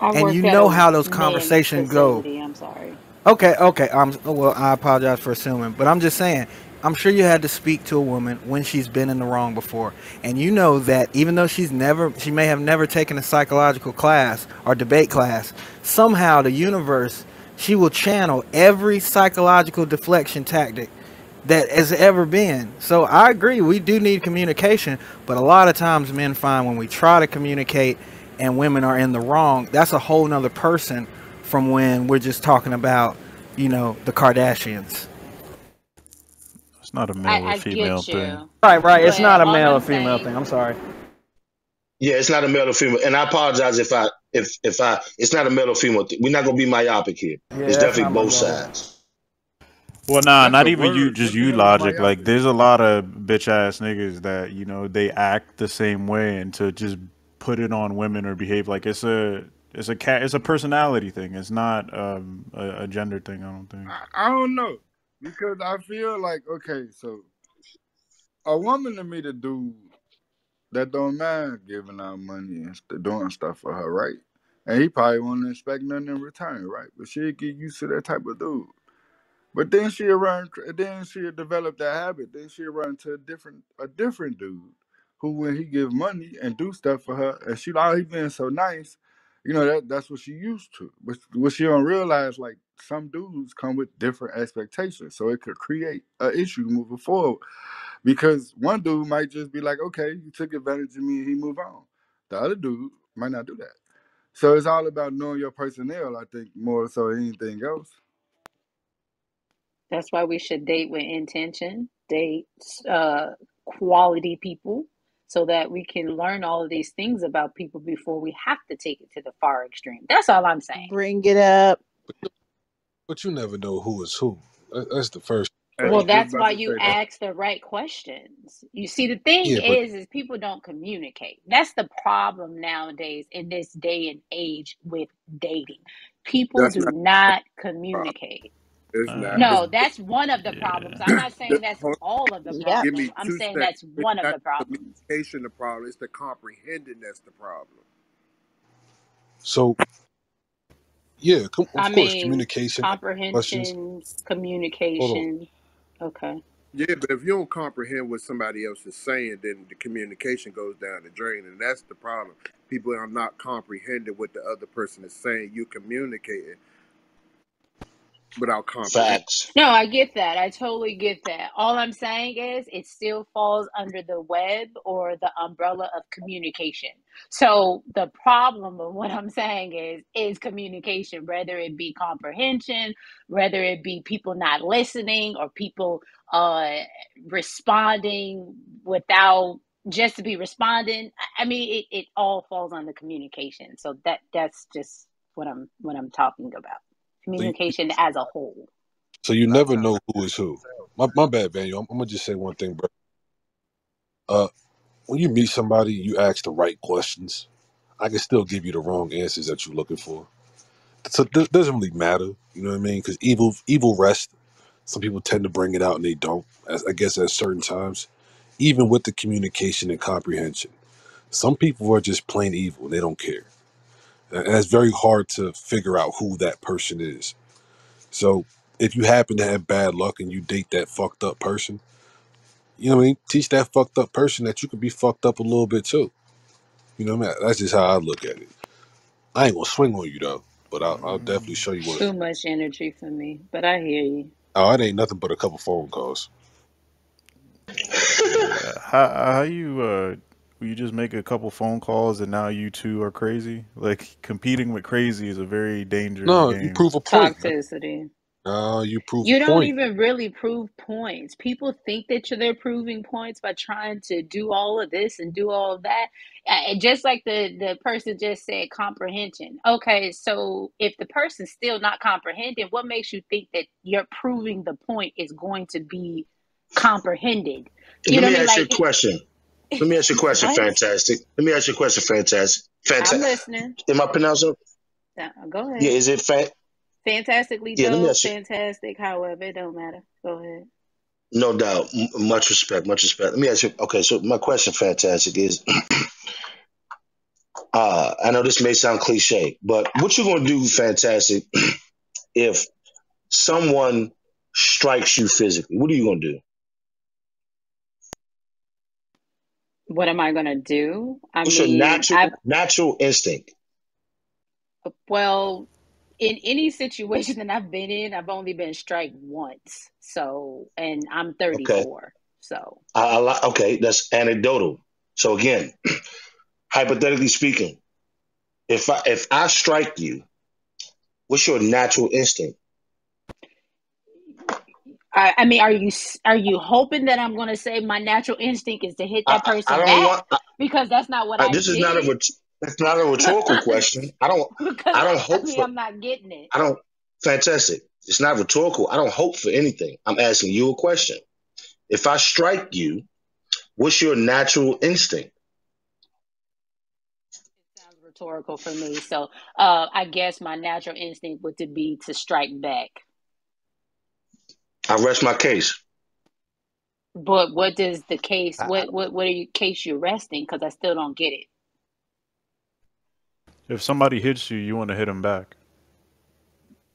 I and you worked at know a how those men's conversations go. facility. I'm sorry. Okay, okay. Well, I apologize for assuming, but I'm just saying. I'm sure you had to speak to a woman when she's been in the wrong before, and you know that even though she may have never taken a psychological class or debate class, somehow the universe, she will channel every psychological deflection tactic that has ever been. So I agree, we do need communication, but a lot of times men find when we try to communicate and women are in the wrong, that's a whole nother person from when we're just talking about, the Kardashians. It's not a male or I female get thing. you, Right. It's but not a all male or I'm female thing. saying, I'm sorry. Yeah, it's not a male or female. And I apologize if I, it's not a male or female thing. We're not going to be myopic here. Yeah, It's that's not definitely my both goal. sides. Well, nah, that's not a even you. word. Just What the you, hell is logic. Like, myopic? there's a lot of bitch ass niggas that they act the same way, and to just put it on women or behave like it's a personality thing. It's not a gender thing. I don't think. I don't know, because I feel like, okay, so a woman to me to do that don't mind giving out money and doing stuff for her, right? And he probably won't expect nothing in return, right? But she'll get used to that type of dude. But then she'll develop that habit. Then she'll run to a different dude who, when he give money and do stuff for her, and she like, oh, he being so nice, that's what she used to. But what she don't realize, like, some dudes come with different expectations, so it could create an issue moving forward. Because one dude might just be like, okay, you took advantage of me, and he move on. The other dude might not do that. So it's all about knowing your personnel, I think, more so than anything else. that's why we should date with intention, date quality people, so that we can learn all of these things about people before we have to take it to the far extreme. That's all I'm saying. Bring it up. But you never know who is who. That's the first Hey, Well, thing. just that's about why to you say that. ask the right questions. You see, the thing Yeah, but is people don't communicate. That's the problem nowadays in this day and age with dating. People That's do not not the problem. communicate. It's not. No, that's one of the problems. I'm not saying that's Hold all of the Yep. Give me problem. I'm 2 saying seconds. that's It's one of not the the problems. communication the problem. It's the comprehending that's the problem. so yeah, I of course, mean, communication, questions. comprehension, Hold on. communication. Okay. Yeah, but if you don't comprehend what somebody else is saying, then the communication goes down the drain, and that's the problem. People are not comprehending what the other person is saying. You communicating without comprehending. Facts. No, I get that. I totally get that. All I'm saying is it still falls under the web or the umbrella of communication. So the problem of what I'm saying is communication, whether it be comprehension, whether it be people not listening or people uh responding without just to be responding. I mean it all falls under communication. So that's just what I'm talking about. So you, Communication as a whole. so you A lot of never times, know who is who. My bad, Daniel. I'm gonna just say one thing, bro. Uh, when you meet somebody, you ask the right questions. I can still give you the wrong answers that you're looking for. So it doesn't really matter, you know what I mean? Because evil rests. Some people tend to bring it out and they don't. I guess at certain times, even with the communication and comprehension, some people are just plain evil. They don't care, and it's very hard to figure out who that person is. So if you happen to have bad luck and you date that fucked up person, you know what I mean? Teach that fucked up person that you can be fucked up a little bit too. You know what I mean? That's just how I look at it. I ain't gonna swing on you though, but I'll definitely show you what. Too much energy for me, but I hear you. Oh, it ain't nothing but a couple phone calls. Yeah. How you just make a couple phone calls and now you two are crazy? Like competing with crazy is a very dangerous No, you game. prove a point, man. Toxicity. No, you prove a You don't point. even really prove points. People think that they're proving points by trying to do all of this and do all of that. And just like the person just said, comprehension. Okay, so if the person's still not comprehending, what makes you think that you're proving the point is going to be comprehended? You Let know me what I mean? ask you a Like, question. Let me ask you a question, what? Fantastic. Let me ask you a question, Fantastic. I'm Fantastic. listening. Am I pronouncing? Go Yeah, ahead. is it Fantastically Yeah, let me dope, ask you. fantastic, however, it don't matter. Go ahead. No doubt. Much respect, much respect. Let me ask you. Okay, so my question, Fantastic, is I know this may sound cliche, but what you gonna do, Fantastic, if someone strikes you physically? What are you gonna do? What am I gonna do? I What's your mean, natural instinct? well, in any situation that I've been in, I've only been struck once. So, and I'm Okay, 34. So, okay, that's anecdotal. So again, hypothetically speaking, if I strike you, what's your natural instinct? I mean, are you hoping that I'm gonna say my natural instinct is to hit that I person don't back? want. Because that's not what I This is not a did. that's not a rhetorical question. Because I don't I hope mean, for I'm not getting it. I don't fantastic. It's not rhetorical. I don't hope for anything. I'm asking you a question. If I strike you, what's your natural instinct? Sounds rhetorical for me. So, I guess my natural instinct would to be to strike back. I rest my case. But what does the case? I- What are you case you're resting? Because I still don't get it. If somebody hits you, you want to hit them back.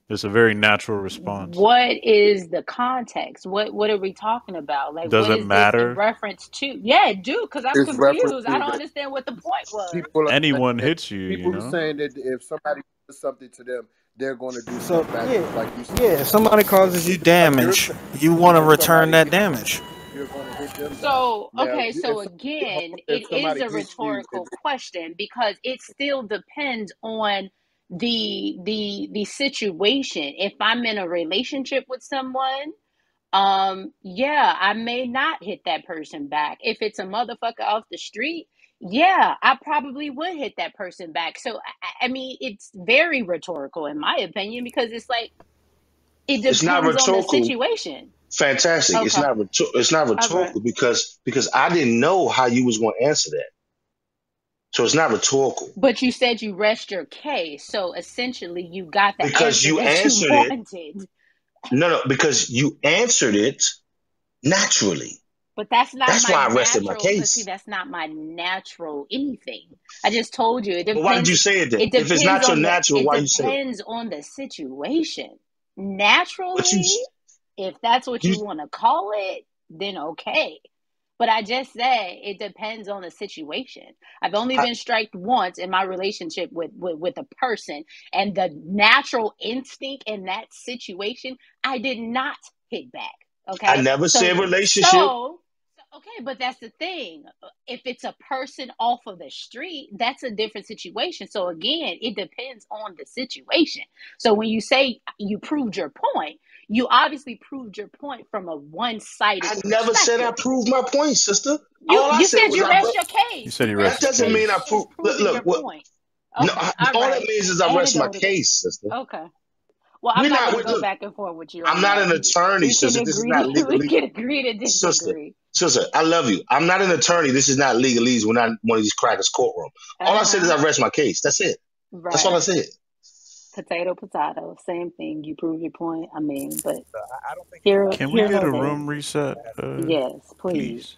It's a very natural response. What is the context? What are we talking about? Like, Does what it is this in matter? reference to? Yeah, do because I'm it's reference confused. I to don't that understand what the point was. people are saying Anyone that hits you, you people are know? saying that if somebody does something to them, they're going to do So something back, yeah, just like you said. yeah. If somebody causes you Like you're damage, saying, you want to if return somebody that hits damage. you, you're going to hit them back. So, Now, okay, so again, if it is somebody a hits you, and rhetorical question because it still depends on the situation. If I'm in a relationship with someone, Yeah, I may not hit that person back. If it's a motherfucker off the street, yeah, I probably would hit that person back. So I mean, it's very rhetorical in my opinion because it's like it It's not depends on the rhetorical. situation. Fantastic. Okay. It's not All right. rhetorical because I didn't know how you was going to answer that. So it's not rhetorical But you said you rest your case, so essentially you got the because answer you that you answered it. wanted. No, because you answered it naturally. But that's not That's my why I rested my natural. But see, case. that's not my natural anything. I just told you it But why did you depends. say it then? It If it's depends not your on the. natural, It why you say it? depends on the situation. But you, Naturally, if that's what you you want to call it, then okay. But I just said it depends on the situation. I've only I, been striked once in my relationship with a person, and the natural instinct in that situation, I did not hit back. I Okay, never so said relationship. so okay, but that's the thing. If it's a person off of the street, that's a different situation. So again, it depends on the situation. So when you say you proved your point, you obviously proved your point from a one-sided I never said I perspective. proved my point, sister. You All I you said said was you I. rest your You case. said You he That rests rest his your doesn't mean I case case. is prove. Look, proving look. your What? point. No, Okay, all all that right. means is I rest my Anecdotally. case, sister. Okay. Well, I'm We're not not. going to go Look, back and forth with you I'm on not that. an attorney, We can sister. This is not agree. We legally. can agree to Sister, disagree. sister, I love you. I'm not an attorney. This is not legalese. We're not one of these crackers courtroom. All I said is Uh-huh. I rest my case. That's it. That's all I Right. said. Potato, potato. Same thing. You prove your point. I mean, but I don't think here, Can we here get nor a there. room reset, Yes, please. please?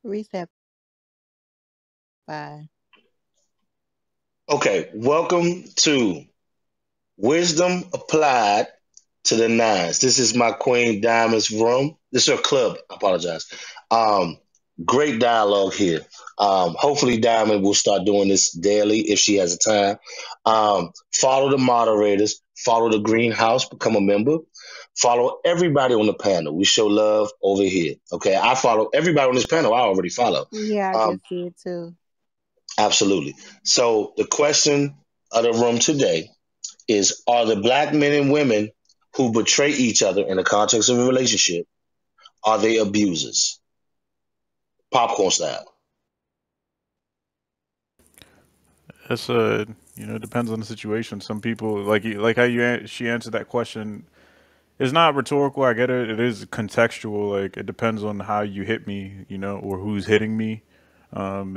Reset. Bye. Okay, welcome to Wisdom Applied to the Nines. This is my Queen Diamond's room. This is her club. I apologize. Um, Great dialogue here. Hopefully, Diamond will start doing this daily if she has the time. Follow the moderators. Follow the greenhouse. Become a member. Follow everybody on the panel. We show love over here. Okay, I follow everybody on this panel. I already follow. Yeah, I Um, just did too. absolutely. So the question of the room today is: are the black men and women who betray each other in the context of a relationship, are they abusers? Popcorn style. It's it depends on the situation. Some people like how she answered that question. It's not rhetorical. I get it. It is contextual. Like it depends on how you hit me, or who's hitting me.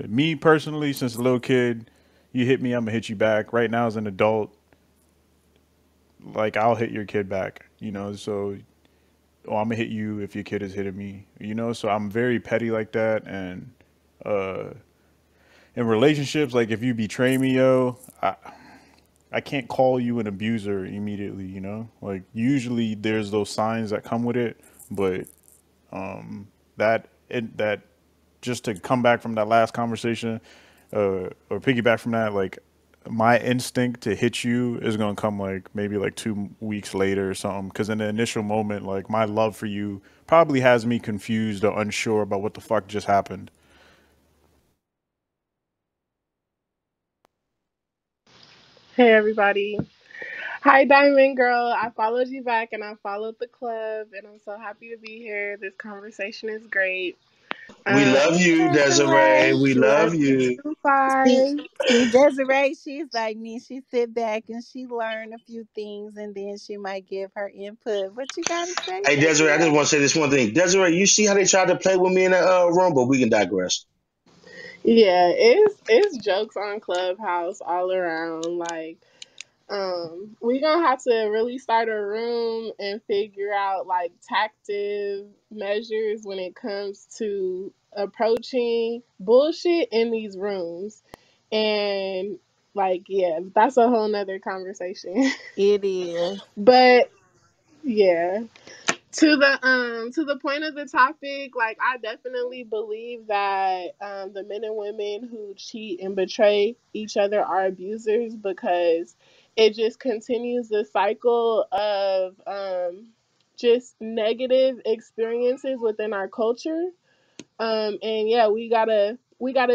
Me personally, since a little kid, you hit me, I'm gonna hit you back. Right now, as an adult, like I'll hit your kid back. So or I'm gonna hit you if your kid is hitting me. So I'm very petty like that, and uh, in relationships, like if you betray me, yo, I can't call you an abuser immediately, Like usually there's those signs that come with it, but that just to come back from that last conversation, or piggyback from that, like my instinct to hit you is gonna come like maybe like 2 weeks later or something. Because in the initial moment, like my love for you probably has me confused or unsure about what the fuck just happened. Hey everybody. Hi Diamond Girl. I followed you back and I followed the club and I'm so happy to be here. This conversation is great. We love Hey, you, Desiree. Desiree. We Love love you you. too, See, Five. see, Desiree, she's like me. She sit back and she learn a few things, and then she might give her input. What you gotta say, Hey, Desiree, I just Desiree? want to say this one thing. Desiree, you see how they tried to play with me in the room, but we can digress. Yeah, it's jokes on Clubhouse all around. Like, we gonna have to really start a room and figure out like tactive measures when it comes to approaching bullshit in these rooms. And like, yeah, that's a whole nother conversation. It is. But yeah, to the point of the topic, like I definitely believe that the men and women who cheat and betray each other are abusers because it just continues the cycle of just negative experiences within our culture. And yeah, we gotta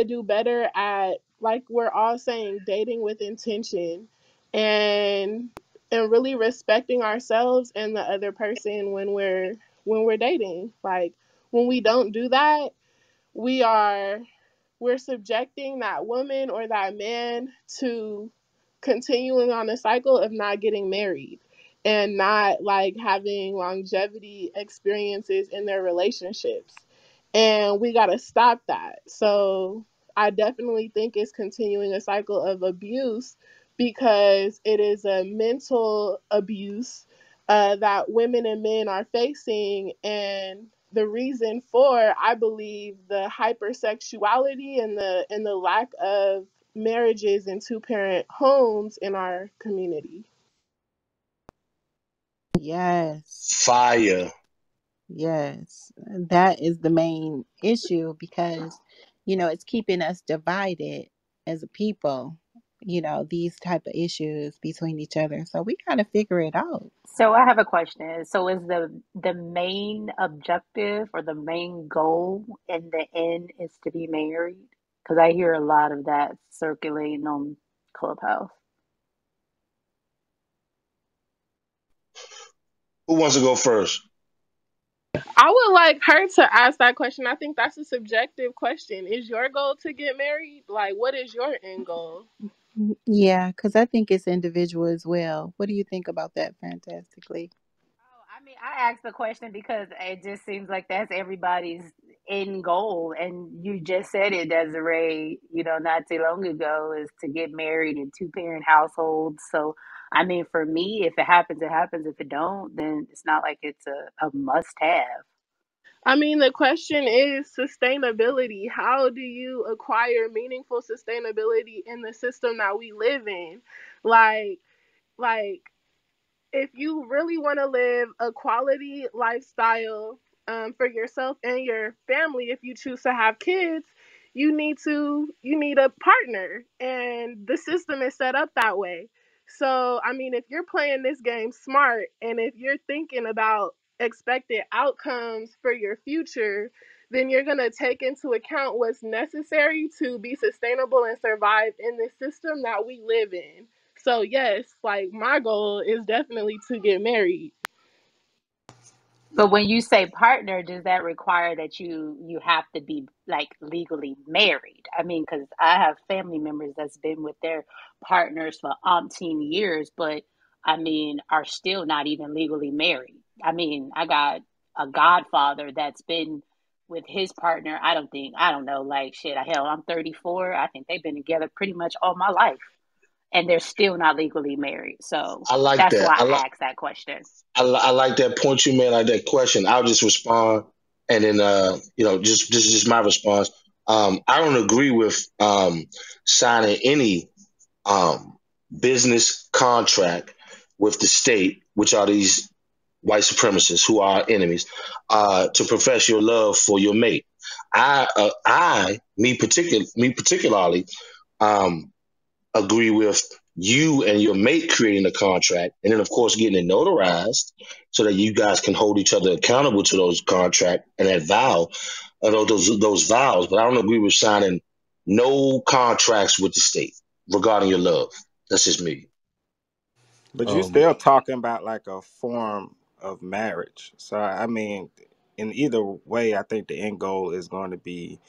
do better at, like we're all saying, dating with intention and and really respecting ourselves and the other person when we're dating. Like when we don't do that, we are we're subjecting that woman or that man to continuing on a cycle of not getting married and not like having longevity experiences in their relationships. And we got to stop that. So I definitely think it's continuing a cycle of abuse because it is a mental abuse that women and men are facing. And the reason for, I believe, the hypersexuality and the lack of marriages in two parent homes in our community. Yes. Fire. Yes. That is the main issue because, it's keeping us divided as a people, these type of issues between each other. So we got to figure it out. So I have a question. So is the main objective or the main goal in the end is to be married? Because I hear a lot of that circulating on Clubhouse. Who wants to go first? I would like her to ask that question. I think that's a subjective question. Is your goal to get married? Like, what is your end goal? Yeah, because I think it's individual as well. What do you think about that, Fantastically? I mean, I asked the question because it just seems like that's everybody's end goal. And you just said it, Desiree, not too long ago, is to get married in two-parent households. So, I mean, for me, if it happens, it happens. If it don't, then it's not like it's a must-have. I mean, the question is sustainability. How do you acquire meaningful sustainability in the system that we live in? Like, like if you really want to live a quality lifestyle for yourself and your family, if you choose to have kids, you need a partner, and the system is set up that way. So I mean, if you're playing this game smart and if you're thinking about expected outcomes for your future, then you're going to take into account what's necessary to be sustainable and survive in the system that we live in. So yes, like my goal is definitely to get married. But when you say partner, does that require that you have to be like legally married? I mean, because I have family members that's been with their partners for umpteen years, but I mean, are still not even legally married. I mean, I got a godfather that's been with his partner. I don't know, like shit. Hell, I'm 34. I think they've been together pretty much all my life, and they're still not legally married. So I like that's that. why I asked that question. I like that point you made, like that question. I'll just respond, and then just my response. I don't agree with signing any business contract with the state, which are these white supremacists who are our enemies, to profess your love for your mate. Me particularly, um, agree with you and your mate creating a contract, and then of course getting it notarized so that you guys can hold each other accountable to those contract and that vow, those vows. But I don't agree with signing no contracts with the state regarding your love. That's just me. But you still talking about like a form of marriage. So I mean, in either way, I think the end goal is going to be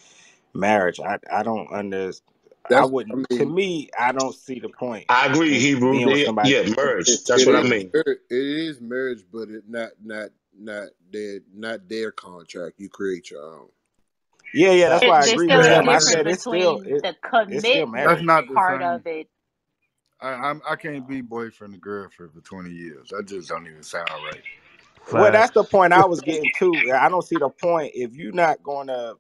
marriage. I don't understand. To me, I don't see the point I agree, in Hebrew. being with somebody. Yeah, marriage. That's what I mean. It is marriage, but it not their contract. You create your own. Yeah, that's why I There's agree still with a him. I difference said between the it's still commitment marriage. That's not the part same. of it. I can't be boyfriend and girlfriend for 20 years. That just don't even sound right. Well, that's the point I was getting to. I don't see the point if you're gonna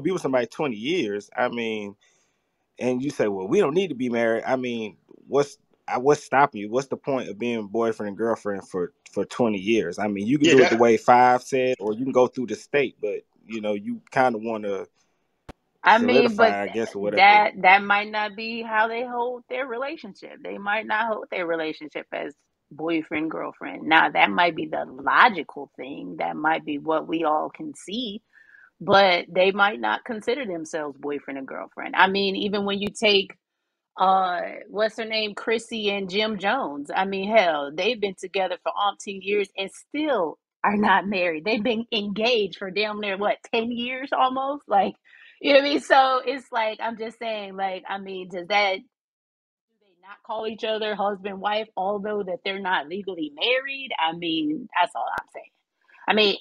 be with somebody 20 years. I mean, and you say, well, we don't need to be married. I mean, what's stopping you? What's the point of being boyfriend and girlfriend for 20 years? I mean, you can do it the way Five said, or you can go through the state, but you kind of want to I mean, but solidify, I guess, or whatever. that might not be how they hold their relationship. They might not hold their relationship as boyfriend girlfriend. Now, that might be the logical thing. That might be what we all can see, but they might not consider themselves boyfriend and girlfriend. I mean, even when you take what's her name, Chrissy and Jim Jones. I mean, hell, they've been together for umpteen years and still are not married. They've been engaged for damn near what, 10 years almost? Like, you know what I mean? So it's like, I'm just saying, like, I mean, do they not call each other husband, wife, although that they're not legally married? I mean, that's all I'm saying. I mean,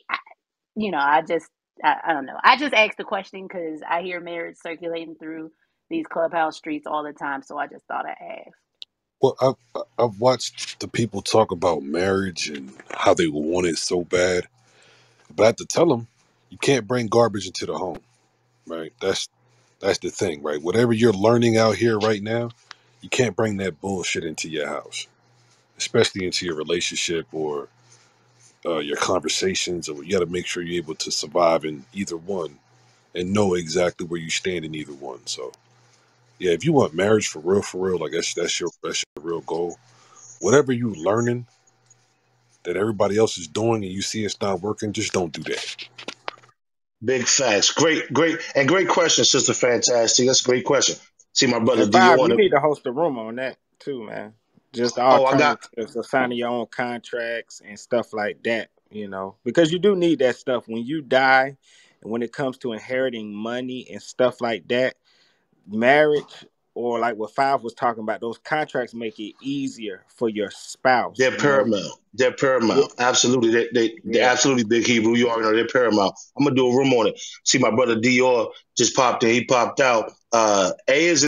I don't know. I just asked the question because I hear marriage circulating through these clubhouse streets all the time. So I just thought I'd ask. Well, I've watched the people talk about marriage and how they want it so bad, but I have to tell them you can't bring garbage into the home, right? That's the thing, right? Whatever you're learning out here right now, you can't bring that bullshit into your house, especially into your relationship or your conversations. Or you got to make sure you're able to survive in either one and know exactly where you stand in either one. So yeah, if you want marriage for real, like that's your real goal. Whatever you learning that everybody else is doing and you see it's not working, just don't do that. Big facts. Great question, Sister Fantastic. That's a great question. See my brother And Five, you Dior. need to host a room on that too, man. Just the Oh, I got. alternatives of signing your own contracts and stuff like that, because you do need that stuff when you die. And when it comes to inheriting money and stuff like that, marriage or like what Five was talking about, those contracts make it easier for your spouse. They're paramount. They're paramount. Absolutely. They're absolutely, Big Hebrew. You already know they're paramount. I'm gonna do a room on it. See my brother Dior just popped in. He popped out. A is